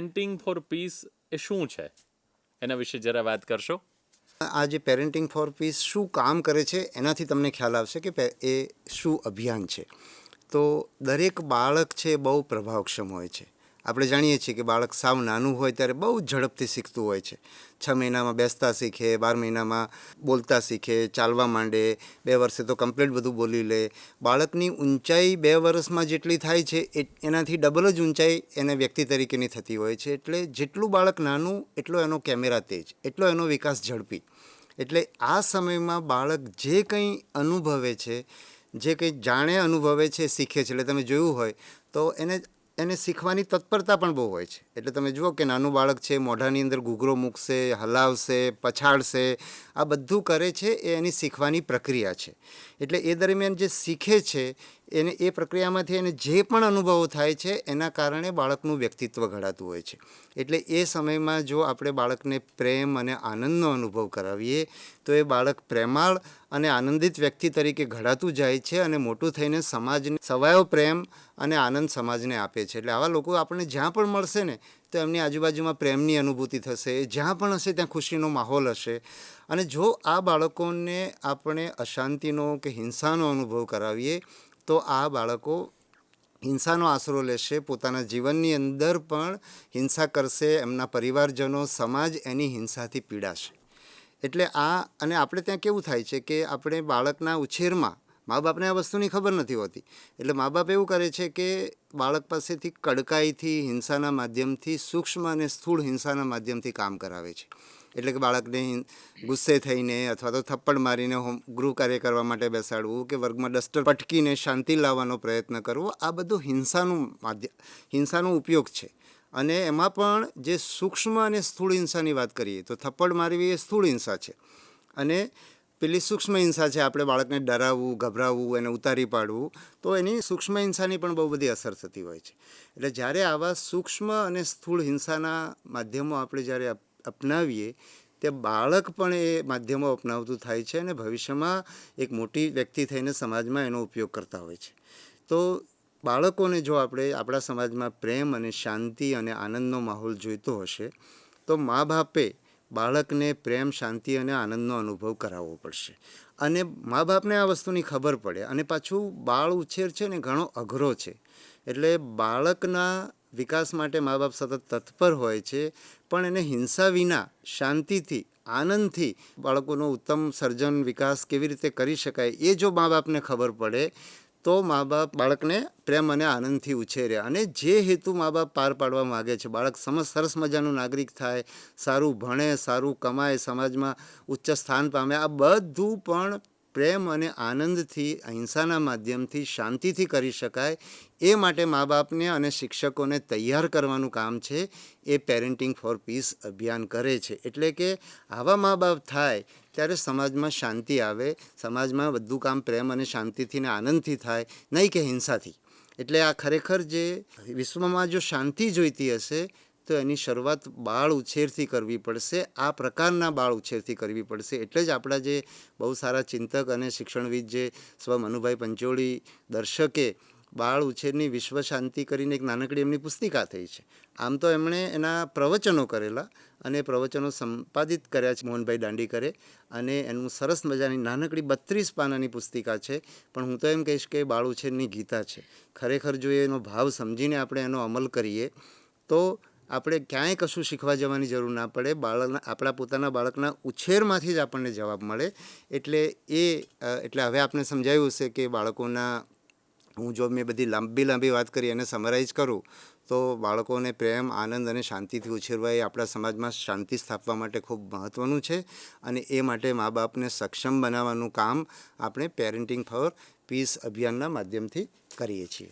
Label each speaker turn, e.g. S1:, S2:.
S1: Parenting four piece એ શું છે, એના વિશે જરા વાત કરશો?
S2: આ જે પેરેન્ટિંગ ફોર પીસ શું કામ કરે છે એનાથી તમને ખ્યાલ આવશે કે એ શું અભિયાન છે. તો દરેક બાળક છે બહુ પ્રભાવક્ષમ હોય છે. આપણે જાણીએ છીએ કે બાળક સાવ નાનું હોય ત્યારે બહુ ઝડપથી શીખતું હોય છે. 6 મહિનામાં બેસતા શીખે, 12 મહિનામાં બોલતા શીખે, ચાલવા માંડે, 2 વર્ષે તો કમ્પ્લીટ બધું બોલી લે. બાળકની ઊંચાઈ 2 વર્ષમાં જેટલી થાય છે એનાથી ડબલ જ ઊંચાઈ એને વ્યક્તિ તરીકેની થતી હોય છે. એટલે જેટલું બાળક નાનું એટલો એનો કેમેરા તેજ, એટલો એનો વિકાસ ઝડપી. એટલે આ સમયમાં બાળક જે કંઈ અનુભવે છે, જે કંઈ જાણે અનુભવે છે, શીખે છે. એટલે તમે જોયું હોય તો એને શીખવાની તત્પરતા પણ બહુ હોય છે. એટલે તમે જુઓ કે નાનું બાળક છે, મોઢાની અંદર ઘૂઘરો મૂકશે, હલાવશે, પછાડશે, આ બધું કરે છે એ એની શીખવાની પ્રક્રિયા છે. એટલે એ દરમિયાન જે શીખે છે એને એ પ્રક્રિયામાંથી એને જે પણ અનુભવો થાય છે એના કારણે બાળકનું વ્યક્તિત્વ ઘડાતું હોય છે. એટલે એ સમયમાં જો આપણે બાળકને પ્રેમ અને આનંદનો અનુભવ કરાવીએ તો એ બાળક પ્રેમાળ અને આનંદિત વ્યક્તિ તરીકે ઘડાતું જાય છે અને મોટું થઈને સમાજને સવાયો પ્રેમ અને આનંદ સમાજને આપે છે. એટલે આવા લોકો આપણને જ્યાં પણ મળશે ને તો એમની આજુબાજુમાં પ્રેમની અનુભૂતિ થશે, જ્યાં પણ હશે ત્યાં ખુશીનો માહોલ હશે. અને જો આ બાળકોને આપણે અશાંતિનો કે હિંસાનો અનુભવ કરાવીએ તો આ બાળકો હિંસાનો આશરો લેશે, પોતાના જીવનની અંદર પણ હિંસા કરશે, એમના પરિવારજનો, સમાજ એની હિંસાથી પીડાશે. એટલે અને આપણે ત્યાં કેવું થાય છે કે આપણે બાળકના ઉછેરમાં મા બાપને આ વસ્તુની ખબર નથી હોતી. એટલે મા બાપ એવું કરે છે કે બાળક પાસેથી કડકાઈથી, હિંસાના માધ્યમથી, સૂક્ષ્મ અને સ્થૂળ હિંસાના માધ્યમથી કામ કરાવે છે. એટલે કે બાળકને ગુસ્સે થઈને અથવા તો થપ્પડ મારીને ગૃહ કાર્ય કરવા માટે બેસાડવું કે વર્ગમાં ડસ્ટર પટકીને શાંતિ લાવવાનો પ્રયત્ન કરવો, આ બધું હિંસાનો ઉપયોગ છે. અને એમાં પણ જે સૂક્ષ્મ અને સ્થૂળ હિંસાની વાત કરીએ તો થપ્પડ મારવી એ સ્થૂળ હિંસા છે અને પેલી સૂક્ષ્મ હિંસા છે આપણે બાળકને ડરાવવું, ગભરાવવું, એને ઉતારી પાડવું, તો એની સૂક્ષ્મ હિંસાની પણ બહુ બધી અસર થતી હોય છે. એટલે જ્યારે આવા સૂક્ષ્મ અને સ્થૂળ હિંસાના માધ્યમો આપણે જ્યારે અપનાવીએ તે બાળક પણ એ માધ્યમો અપનાવતું થાય છે અને ભવિષ્યમાં એક મોટી વ્યક્તિ થઈને સમાજમાં એનો ઉપયોગ કરતા હોય છે. તો બાળકોને જો આપણે આપણા સમાજમાં પ્રેમ અને શાંતિ અને આનંદનો માહોલ જોઈતો હશે તો મા બાપે બાળકને પ્રેમ, શાંતિ અને આનંદનો અનુભવ કરાવવો પડશે. અને મા બાપને આ વસ્તુની ખબર પડે. અને પાછું બાળ ઉછેર છે ને ઘણો અઘરો છે. એટલે બાળકના વિકાસ માટે મા બાપ સતત તત્પર હોય છે, પણ એને હિંસા વિના શાંતિથી, આનંદથી બાળકોનો ઉત્તમ સર્જન, વિકાસ કેવી રીતે કરી શકાય એ જો મા બાપને ખબર પડે તો મા બાપ બાળકને પ્રેમ અને આનંદથી ઉછેરે. અને જે હેતુ મા બાપ પાર પાડવા માગે છે, બાળક સરસ મજાનું નાગરિક થાય, સારું ભણે, સારું કમાય, સમાજમાં ઉચ્ચ સ્થાન પામે, આ બધું પણ પ્રેમ અને આનંદથી, અહિંસાના માધ્યમથી, શાંતિથી કરી શકાય. એ માટે મા બાપને અને શિક્ષકોને તૈયાર કરવાનું કામ છે એ પેરેન્ટિંગ ફોર પીસ અભિયાન કરે છે. એટલે કે આવા મા બાપ થાય ત્યારે સમાજમાં શાંતિ આવે, સમાજમાં બધું કામ પ્રેમ અને શાંતિથી ને આનંદથી થાય, નહીં કે હિંસાથી. એટલે આ ખરેખર જે વિશ્વમાં જો શાંતિ જોઈતી હશે તો એની શરૂઆત બાળ ઉછેરથી કરવી પડશે. આ પ્રકારના બાળ ઉછેરથી કરવી પડશે. એટલે જ આપણા જે બહુ સારા ચિંતક અને શિક્ષણવિદ જે સ્વ મનુભાઈ પંચોળી દર્શકે બાળ ઉછેરની વિશ્વ શાંતિ કરીને એક નાનકડી એમની પુસ્તિકા થઈ છે. આમ તો એમણે એના પ્રવચનો કરેલા અને પ્રવચનો સંપાદિત કર્યા છે મોહનભાઈ દાંડીકરે, અને એનું સરસ મજાની નાનકડી 32 પાનાની પુસ્તિકા છે. પણ હું તો એમ કહીશ કે બાળ ઉછેરની ગીતા છે. ખરેખર જો એનો ભાવ સમજીને આપણે એનો અમલ કરીએ તો આપણે ક્યાંય કશું શીખવા જવાની જરૂર ના પડે. આપણા પોતાના બાળકના ઉછેરમાંથી જ આપણને જવાબ મળે. એટલે હવે આપણે સમજાયું હશે કે બાળકોના, હું જો મેં બધી લાંબી વાત કરી એને સમરાઇઝ કરું તો બાળકોને પ્રેમ, આનંદ અને શાંતિથી ઉછેરવા એ આપણા સમાજમાં શાંતિ સ્થાપવા માટે ખૂબ મહત્ત્વનું છે. અને એ માટે મા બાપને સક્ષમ બનાવવાનું કામ આપણે પેરેન્ટિંગ ફોર પીસ અભિયાનના માધ્યમથી કરીએ છીએ.